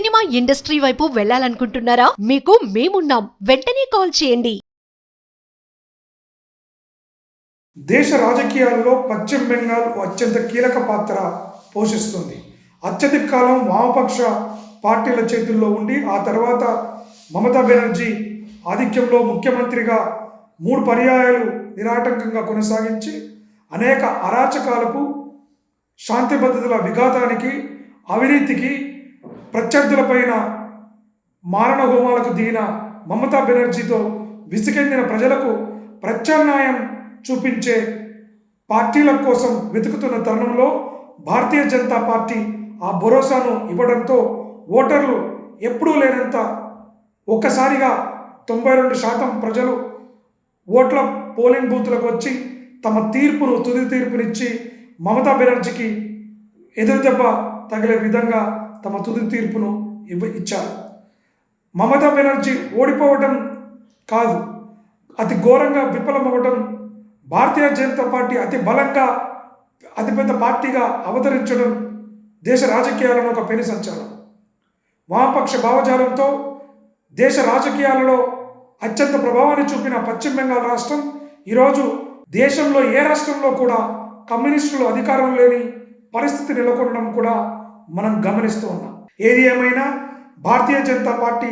Cinema industry వైపు వెళ్ళాలనుకుంటున్నారా? మీకు మేమున్నాం. వెంటనే కాల్ చేయండి. దేశ రాజకీయాల్లో పశ్చిమ బెంగాల్ అత్యంత కీలక పాత్ర పోషిస్తుంది. అత్యధిక కాలం వామపక్ష పార్టీల చేతుల్లో ఉండి ఆ తర్వాత మమతా బెనర్జీ ఆధిక్యంలో ముఖ్యమంత్రిగా 3 పర్యాయాలు నిరాటంకంగా కొనసాగించి అనేక అరాచకాలకు, శాంతి భద్రతల విఘాతానికి, అవినీతికి, ప్రత్యర్థులపైన మారణ హోమాలకు దిగిన మమతా బెనర్జీతో విసిగెందిన ప్రజలకు ప్రత్యామ్నాయం చూపించే పార్టీల కోసం వెతుకుతున్న తరుణంలో భారతీయ జనతా పార్టీ ఆ భరోసాను ఇవ్వడంతో ఓటర్లు ఎప్పుడూ లేనంత ఒక్కసారిగా 92% ప్రజలు ఓట్ల పోలింగ్ బూత్లకు వచ్చి తమ తుది తీర్పునిచ్చి మమతా బెనర్జీకి ఎదురుదెబ్బ తగిలే విధంగా తమ తుది తీర్పును ఇచ్చారు. మమతా బెనర్జీ ఓడిపోవడం కాదు, అతి ఘోరంగా విఫలమవ్వడం, భారతీయ జనతా పార్టీ అతి బలంగా అతిపెద్ద పార్టీగా అవతరించడం దేశ రాజకీయాలను ఒక పెను సంచలనం. వామపక్ష భావజాలంతో దేశ రాజకీయాలలో అత్యంత ప్రభావాన్ని చూపిన పశ్చిమ బెంగాల్ రాష్ట్రం ఈరోజు దేశంలో ఏ రాష్ట్రంలో కూడా కమ్యూనిస్టులు అధికారం లేని పరిస్థితి నెలకొనడం కూడా మనం గమనిస్తూ ఉన్నాం. ఏది ఏమైనా భారతీయ జనతా పార్టీ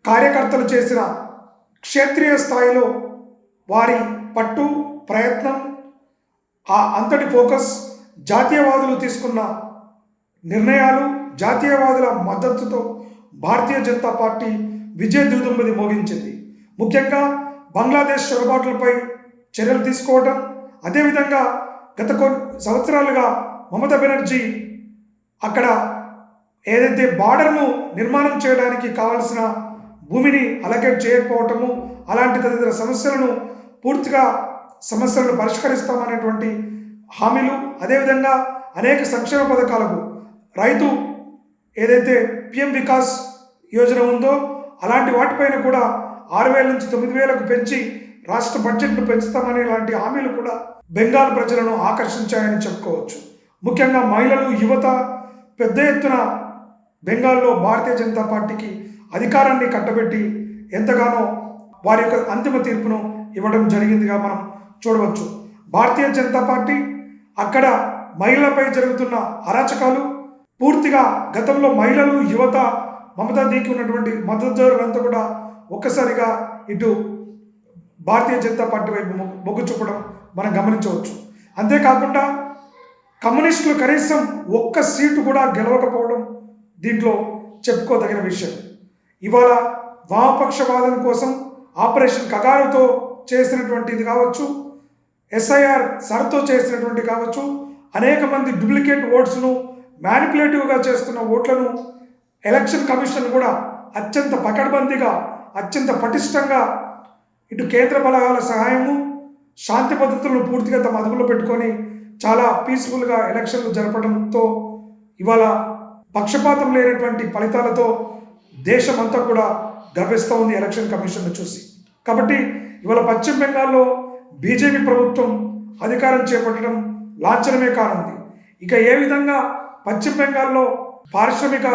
కార్యకర్తలు చేసిన క్షేత్రీయ స్థాయిలో వారి పట్టు, ప్రయత్నం, ఆ అంతటి ఫోకస్, జాతీయవాదులు తీసుకున్న నిర్ణయాలు, జాతీయవాదుల మద్దతుతో భారతీయ జనతా పార్టీ విజయ దూదుంబది మోగించింది. ముఖ్యంగా బంగ్లాదేశ్ చొరబాట్లపై చర్యలు తీసుకోవడం, అదేవిధంగా గత కొన్ని సంవత్సరాలుగా మమతా బెనర్జీ అక్కడ ఏదైతే బార్డర్ను నిర్మాణం చేయడానికి కావలసిన భూమిని అలకేట్ చేయకపోవటము, అలాంటి తదితర సమస్యలను పరిష్కరిస్తామనేటువంటి హామీలు, అదేవిధంగా అనేక సంక్షేమ పథకాలకు రైతు ఏదైతే పిఎం వికాస్ యోజన ఉందో అలాంటి వాటిపైన కూడా 6,000 నుంచి 9,000కు పెంచి రాష్ట్ర బడ్జెట్ను పెంచుతామనే లాంటి హామీలు కూడా బెంగాల్ ప్రజలను ఆకర్షించాయని చెప్పుకోవచ్చు. ముఖ్యంగా మహిళలు, యువత పెద్ద ఎత్తున బెంగాల్లో భారతీయ జనతా పార్టీకి అధికారాన్ని కట్టబెట్టి ఎంతగానో వారి యొక్క అంతిమ తీర్పును ఇవ్వడం జరిగిందిగా మనం చూడవచ్చు. భారతీయ జనతా పార్టీ అక్కడ మహిళలపై జరుగుతున్న అరాచకాలు పూర్తిగా గతంలో మహిళలు, యువత, మమతాదీకి ఉన్నటువంటి మద్దతుదారులంతా కూడా ఒక్కసారిగా ఇటు భారతీయ జనతా పార్టీ వైపు మొగ్గు చూపడం మనం గమనించవచ్చు. అంతేకాకుండా కమ్యూనిస్టులు కనీసం ఒక్క సీటు కూడా గెలవకపోవడం దీంట్లో చెప్పుకోదగిన విషయం. ఇవాళ వామపక్షవాదం కోసం ఆపరేషన్ కగారుతో చేసినటువంటిది కావచ్చు, SIR సర్తో చేసినటువంటి కావచ్చు, అనేక మంది డూప్లికేట్ ఓట్స్ను మ్యానిపులేటివ్గా చేస్తున్న ఓట్లను ఎలక్షన్ కమిషన్ కూడా అత్యంత పకడ్బందీగా, అత్యంత పటిష్టంగా ఇటు కేంద్ర బలగాల సహాయము, శాంతి భద్రతలను పూర్తిగా తమ అదుపులో పెట్టుకొని చాలా పీస్ఫుల్గా ఎలక్షన్లు జరపడంతో ఇవాళ పక్షపాతం లేనటువంటి ఫలితాలతో దేశమంతా కూడా గర్విస్తూ ఉంది ఎలక్షన్ కమిషన్ను చూసి. కాబట్టి ఇవాళ పశ్చిమ బెంగాల్లో బీజేపీ ప్రభుత్వం అధికారం చేపట్టడం లాంఛనమే కానుంది. ఇక ఏ విధంగా పశ్చిమ బెంగాల్లో పారిశ్రామిక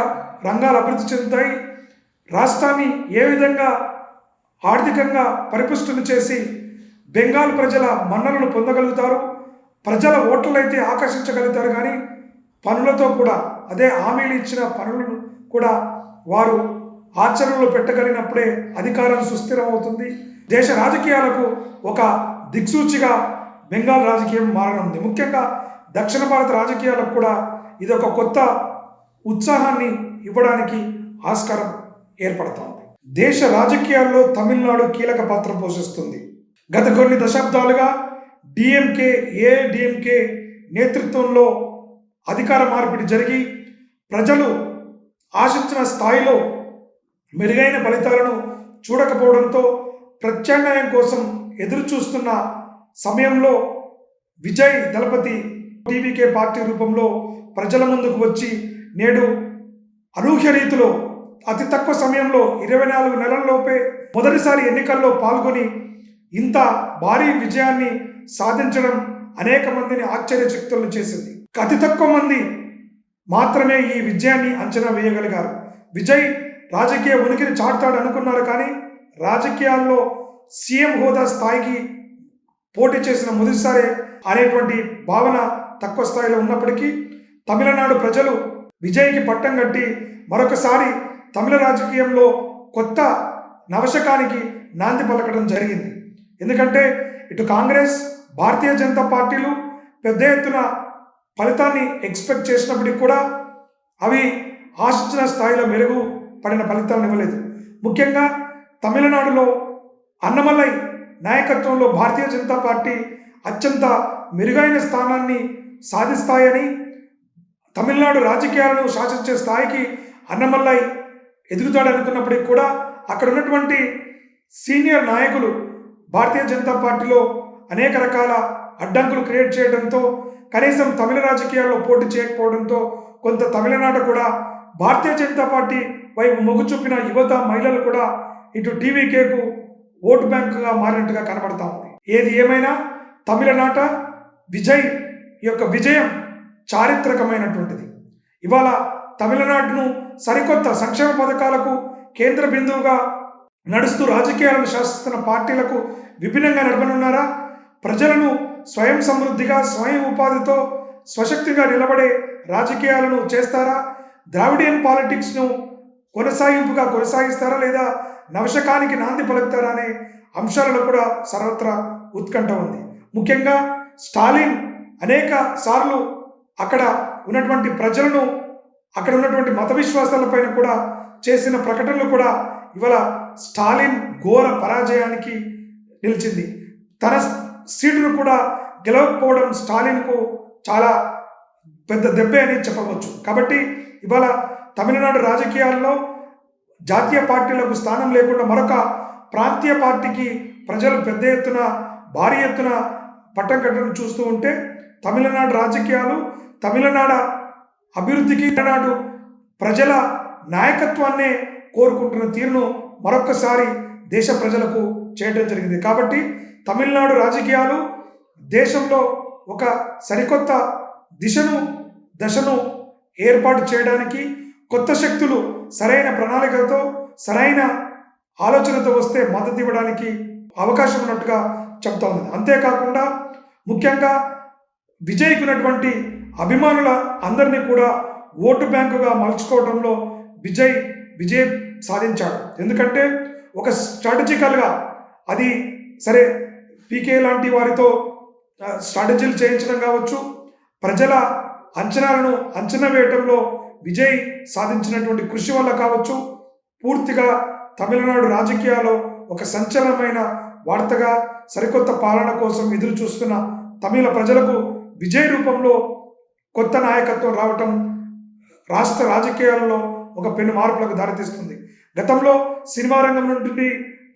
రంగాలు అభివృద్ధి చెందుతాయి, రాష్ట్రాన్ని ఏ విధంగా ఆర్థికంగా పరిపుష్టిని చేసి బెంగాల్ ప్రజల మన్ననలు పొందగలుగుతారు, ప్రజల ఓట్లయితే ఆకర్షించగలుగుతారు, కానీ పనులతో కూడా అదే హామీలు ఇచ్చిన పనులను కూడా వారు ఆచరణలో పెట్టగలిగినప్పుడే అధికారం సుస్థిరం అవుతుంది. దేశ రాజకీయాలకు ఒక దిక్సూచిగా బెంగాల్ రాజకీయం మారనుంది. ముఖ్యంగా దక్షిణ భారత రాజకీయాలకు కూడా ఇది ఒక కొత్త ఉత్సాహాన్ని ఇవ్వడానికి ఆస్కారం ఏర్పడుతోంది. దేశ రాజకీయాల్లో తమిళనాడు కీలక పాత్ర పోషిస్తుంది. గత కొన్ని దశాబ్దాలుగా ఏఐడిఎంకే నేతృత్వంలో అధికార మార్పిడి జరిగి ప్రజలు ఆశించిన స్థాయిలో మెరుగైన ఫలితాలను చూడకపోవడంతో ప్రత్యామ్నాయం కోసం ఎదురు చూస్తున్న సమయంలో విజయ్ దళపతి టీవీకే పార్టీ రూపంలో ప్రజల ముందుకు వచ్చి నేడు అనూహ్య రీతిలో అతి తక్కువ సమయంలో 24 నెలల్లోపే మొదటిసారి ఎన్నికల్లో పాల్గొని ఇంత భారీ విజయాన్ని సాధించడం అనేక మందిని ఆశ్చర్యచకితులను చేసింది. అతి తక్కువ మంది మాత్రమే ఈ విజయాన్ని అంచనా వేయగలిగారు. విజయ్ రాజకీయ ఉనికిని చాటుతాడు అనుకున్నారు, కానీ రాజకీయాల్లో సీఎం హోదా స్థాయికి పోటీ చేసిన మొదటిసారి అనేటువంటి భావన తక్కువ స్థాయిలో ఉన్నప్పటికీ తమిళనాడు ప్రజలు విజయ్కి పట్టం కట్టి మరొకసారి తమిళ రాజకీయంలో కొత్త నవశకానికి నాంది పలకడం జరిగింది. ఎందుకంటే ఇటు కాంగ్రెస్, భారతీయ జనతా పార్టీలు పెద్ద ఎత్తున ఫలితాన్ని ఎక్స్పెక్ట్ చేసినప్పటికీ కూడా అవి ఆశించిన స్థాయిలో మెరుగుపడిన ఫలితాలను ఇవ్వలేదు. ముఖ్యంగా తమిళనాడులో అన్నమలై నాయకత్వంలో భారతీయ జనతా పార్టీ అత్యంత మెరుగైన స్థానాన్ని సాధిస్తాయని, తమిళనాడు రాజకీయాలను శాసించే స్థాయికి అన్నమలై ఎదుగుతాడనుకున్నప్పటికీ కూడా అక్కడ ఉన్నటువంటి సీనియర్ నాయకులు భారతీయ జనతా పార్టీలో అనేక రకాల అడ్డంకులు క్రియేట్ చేయడంతో, కనీసం తమిళ రాజకీయాల్లో పోటీ చేయకపోవడంతో కొంత తమిళనాడు కూడా భారతీయ జనతా పార్టీ వైపు మొగ్గు చూపిన యువత, మహిళలు కూడా ఇటు టీవీకేకు ఓటు బ్యాంకుగా మారినట్టుగా కనబడతా ఉంది. ఏది ఏమైనా తమిళనాట విజయ్ యొక్క విజయం చారిత్రకమైనటువంటిది. ఇవాళ తమిళనాడును సరికొత్త సంక్షేమ పథకాలకు కేంద్ర బిందువుగా నడుస్తూ రాజకీయాలను శాసిస్తున్న పార్టీలకు విభిన్నంగా నడపనున్నారా? ప్రజలను స్వయం సమృద్ధిగా, స్వయం ఉపాధితో స్వశక్తిగా నిలబడే రాజకీయాలను చేస్తారా? ద్రావిడియన్ పాలిటిక్స్ను కొనసాగింపుగా కొనసాగిస్తారా, లేదా నవశకానికి నాంది పలుకుతారా అనే అంశాలలో కూడా సర్వత్రా ఉత్కంఠ ఉంది. ముఖ్యంగా స్టాలిన్ అనేక సార్లు అక్కడ ఉన్నటువంటి ప్రజలను, అక్కడ ఉన్నటువంటి మత విశ్వాసాలపైన కూడా చేసిన ప్రకటనలు కూడా ఇవాళ స్టాలిన్ ఘోర పరాజయానికి నిలిచింది. తన సీటును కూడా గెలవకపోవడం స్టాలిన్కు చాలా పెద్ద దెబ్బే అని చెప్పవచ్చు. కాబట్టి ఇవాళ తమిళనాడు రాజకీయాల్లో జాతీయ పార్టీలకు స్థానం లేకుండా మరొక ప్రాంతీయ పార్టీకి ప్రజలు పెద్ద ఎత్తున, భారీ ఎత్తున పట్టం కట్టడం చూస్తూ ఉంటే తమిళనాడు రాజకీయాలు, తమిళనాడు అభివృద్ధికి, తమిళనాడు ప్రజల నాయకత్వాన్నే కోరుకుంటున్న తీరును మరొక్కసారి దేశ ప్రజలకు చేయడం జరిగింది. కాబట్టి తమిళనాడు రాజకీయాలు దేశంలో ఒక సరికొత్త దశను ఏర్పాటు చేయడానికి, కొత్త శక్తులు సరైన ప్రణాళికలతో, సరైన ఆలోచనతో వస్తే మద్దతు ఇవ్వడానికి అవకాశం ఉన్నట్టుగా చెప్తా ఉంది. అంతేకాకుండా ముఖ్యంగా విజయ్కి ఉన్నటువంటి అభిమానుల అందరినీ కూడా ఓటు బ్యాంకుగా మలుచుకోవడంలో విజయ్ సాధించాడు. ఎందుకంటే ఒక స్ట్రాటజికల్గా అది సరే, పీకే లాంటి వారితో స్ట్రాటజీలు చేయించడం కావచ్చు, ప్రజల అంచనాలను అంచనా వేయటంలో విజయ్ సాధించినటువంటి కృషి వల్ల కావచ్చు, పూర్తిగా తమిళనాడు రాజకీయాల్లో ఒక సంచలనమైన వార్తగా సరికొత్త పాలన కోసం ఎదురు చూస్తున్న తమిళ ప్రజలకు విజయ్ రూపంలో కొత్త నాయకత్వం రావటం రాష్ట్ర రాజకీయాల్లో ఒక పెను మార్పులకు దారితీస్తుంది. గతంలో సినిమా రంగం నుండి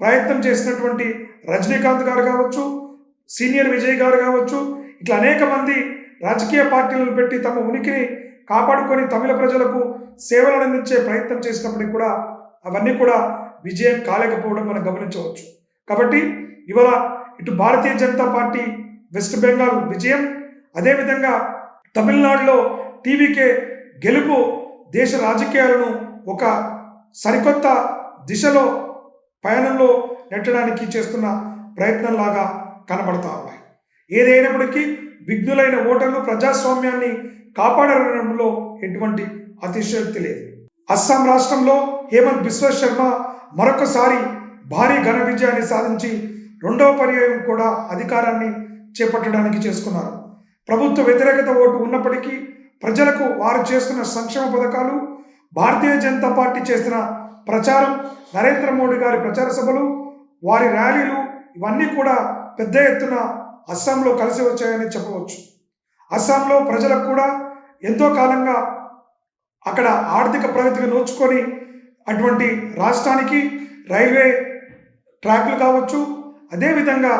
ప్రయత్నం చేసినటువంటి రజనీకాంత్ గారు కావచ్చు, సీనియర్ విజయ్ గారు కావచ్చు, ఇట్లా అనేక మంది రాజకీయ పార్టీలను పెట్టి తమ ఉనికిని కాపాడుకొని తమిళ ప్రజలకు సేవలు అందించే ప్రయత్నం చేసినప్పటికీ కూడా అవన్నీ కూడా విజయం కాలేకపోవడం మనం గమనించవచ్చు. కాబట్టి ఇవాళ ఇటు భారతీయ జనతా పార్టీ వెస్ట్ బెంగాల్ విజయం, అదేవిధంగా తమిళనాడులో టీవీకే గెలుపు దేశ రాజకీయాలను ఒక సరికొత్త దిశలో పయనంలో నెట్టడానికి చేస్తున్న ప్రయత్నంలాగా కనబడతా ఉన్నాయి. ఏదైనప్పటికీ విఘ్నులైన ఓటర్లు ప్రజాస్వామ్యాన్ని కాపాడడంలో ఎటువంటి అతిశయోక్తి లేదు. అస్సాం రాష్ట్రంలో హేమంత్ బిశ్వ శర్మ మరొకసారి భారీ ఘన విజయాన్ని సాధించి రెండవ పర్యాయం కూడా అధికారాన్ని చేపట్టడానికి చేసుకున్నారు. ప్రభుత్వ వ్యతిరేకత ఓటు ఉన్నప్పటికీ ప్రజలకు వారు చేస్తున్న సంక్షేమ పథకాలు, భారతీయ జనతా పార్టీ చేస్తున్న ప్రచారం, నరేంద్ర మోడీ గారి ప్రచార సభలు, వారి ర్యాలీలు ఇవన్నీ కూడా పెద్ద ఎత్తున అస్సాంలో కలిసి వచ్చాయని చెప్పవచ్చు. అస్సాంలో ప్రజలకు కూడా ఎంతో కాలంగా అక్కడ ఆర్థిక ప్రగతికి నోచుకొని అటువంటి రాష్ట్రానికి రైల్వే ట్రాక్లు కావచ్చు, అదేవిధంగా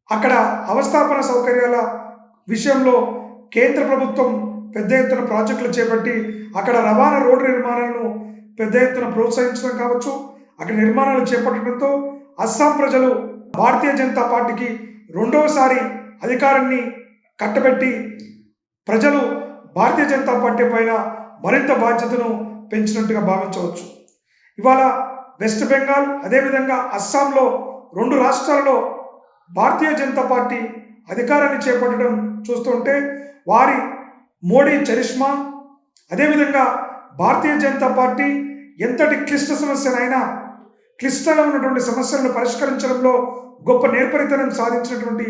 అక్కడ అవస్థాపన సౌకర్యాల విషయంలో కేంద్ర ప్రభుత్వం పెద్ద ఎత్తున ప్రాజెక్టులు చేపట్టి అక్కడ రవాణా రోడ్డు నిర్మాణాలను పెద్ద ఎత్తున ప్రోత్సహించడం కావచ్చు, అక్కడ నిర్మాణాలు చేపట్టడంతో అస్సాం ప్రజలు భారతీయ జనతా పార్టీకి రెండవసారి అధికారాన్ని కట్టబెట్టి ప్రజలు భారతీయ జనతా పార్టీ పైన మరింత బాధ్యతను పెంచినట్టుగా భావించవచ్చు. ఇవాళ వెస్ట్ బెంగాల్ అదేవిధంగా అస్సాంలో 2 రాష్ట్రాలలో భారతీయ జనతా పార్టీ అధికారాన్ని చేపట్టడం చూస్తుంటే వారి మోడీ చరిష్మా, అదేవిధంగా భారతీయ జనతా పార్టీ ఎంతటి క్లిష్ట సమస్యనైనా క్లిష్టంగా ఉన్నటువంటి సమస్యలను పరిష్కరించడంలో గొప్ప నేర్పరితనం సాధించినటువంటి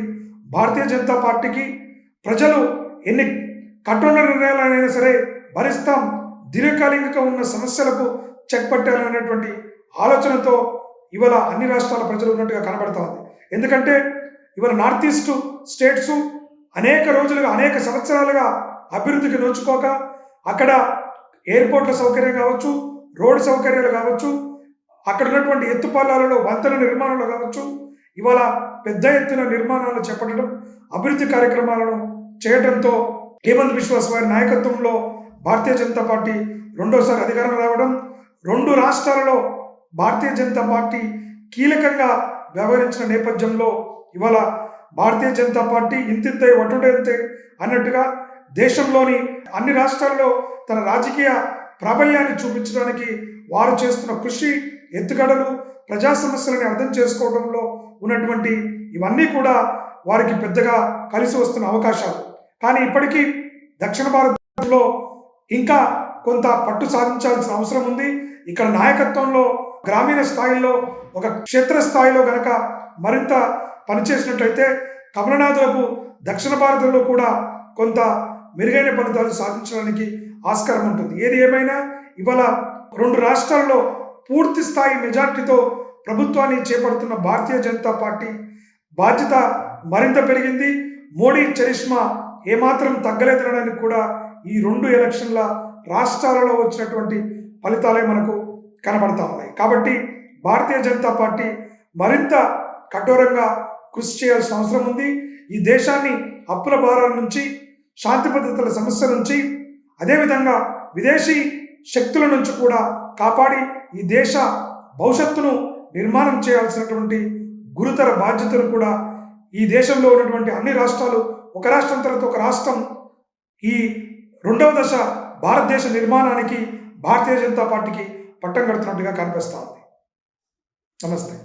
భారతీయ జనతా పార్టీకి ప్రజలు ఎన్ని కఠోర నిర్ణయాలైనా సరే భరిస్తాం, దీర్ఘకాలికంగా ఉన్న సమస్యలకు చెక్ పట్టాలనేటువంటి ఆలోచనతో ఇవాళ అన్ని రాష్ట్రాల ప్రజలు ఉన్నట్టుగా కనబడతా ఉంది. ఎందుకంటే ఇవాళ నార్త్ ఈస్ట్ స్టేట్స్ అనేక రోజులుగా అనేక సంవత్సరాలుగా అభివృద్ధికి నోచుకోక అక్కడ ఎయిర్పోర్ట్ల సౌకర్యం కావచ్చు, రోడ్ సౌకర్యాలు కావచ్చు, అక్కడ ఉన్నటువంటి ఎత్తుపల్లాలలో వంతెన నిర్మాణాలు కావచ్చు, ఇవాళ పెద్ద ఎత్తున నిర్మాణాలు చేపట్టడం, అభివృద్ధి కార్యక్రమాలను చేయడంతో హేమంత్ బిశ్వాస్ వారి నాయకత్వంలో భారతీయ జనతా పార్టీ రెండోసారి అధికారం రావడం, 2 రాష్ట్రాలలో భారతీయ జనతా పార్టీ కీలకంగా వ్యవహరించిన నేపథ్యంలో ఇవాళ భారతీయ జనతా పార్టీ ఇంతింతై వటుడంతే అన్నట్టుగా దేశంలోని అన్ని రాష్ట్రాల్లో తన రాజకీయ ప్రాబల్యాన్ని చూపించడానికి వారు చేస్తున్న కృషి, ఎత్తుగడలు, ప్రజా సమస్యలని అర్థం చేసుకోవడంలో ఉన్నటువంటి ఇవన్నీ కూడా వారికి పెద్దగా కలిసి వస్తున్న అవకాశాలు. కానీ ఇప్పటికీ దక్షిణ భారతదేశంలో ఇంకా కొంత పట్టు సాధించాల్సిన అవసరం ఉంది. ఇక్కడ నాయకత్వంలో గ్రామీణ స్థాయిలో ఒక క్షేత్ర స్థాయిలో గనక మరింత పనిచేసినట్లయితే కమలనాథులకు దక్షిణ భారతంలో కూడా కొంత మెరుగైన ఫలితాలు సాధించడానికి ఆస్కారం ఉంటుంది. ఏది ఏమైనా ఇవాళ 2 రాష్ట్రాల్లో పూర్తి స్థాయి మెజార్టీతో ప్రభుత్వాన్ని చేపడుతున్న భారతీయ జనతా పార్టీ బాధ్యత మరింత పెరిగింది. మోడీ చరిష్మా ఏమాత్రం తగ్గలేదనడానికి కూడా ఈ 2 ఎలక్షన్ల రాష్ట్రాలలో వచ్చినటువంటి ఫలితాలే మనకు కనబడతా ఉన్నాయి. కాబట్టి భారతీయ జనతా పార్టీ మరింత కఠోరంగా కృషి చేయాల్సిన అవసరం ఉంది. ఈ దేశాన్ని అప్పుల భారాల నుంచి, శాంతి భద్రతల సమస్య నుంచి, అదేవిధంగా విదేశీ శక్తుల నుంచి కూడా కాపాడి ఈ దేశ భవిష్యత్తును నిర్మాణం చేయాల్సినటువంటి గురుతర బాధ్యతను కూడా ఈ దేశంలో ఉన్నటువంటి అన్ని రాష్ట్రాలు, ఒక రాష్ట్రం తర్వాత ఒక రాష్ట్రం, ఈ 2వ దశ భారతదేశ నిర్మాణానికి భారతీయ జనతా పార్టీకి పట్టం కడుతున్నట్టుగా కనిపిస్తోంది. నమస్తే.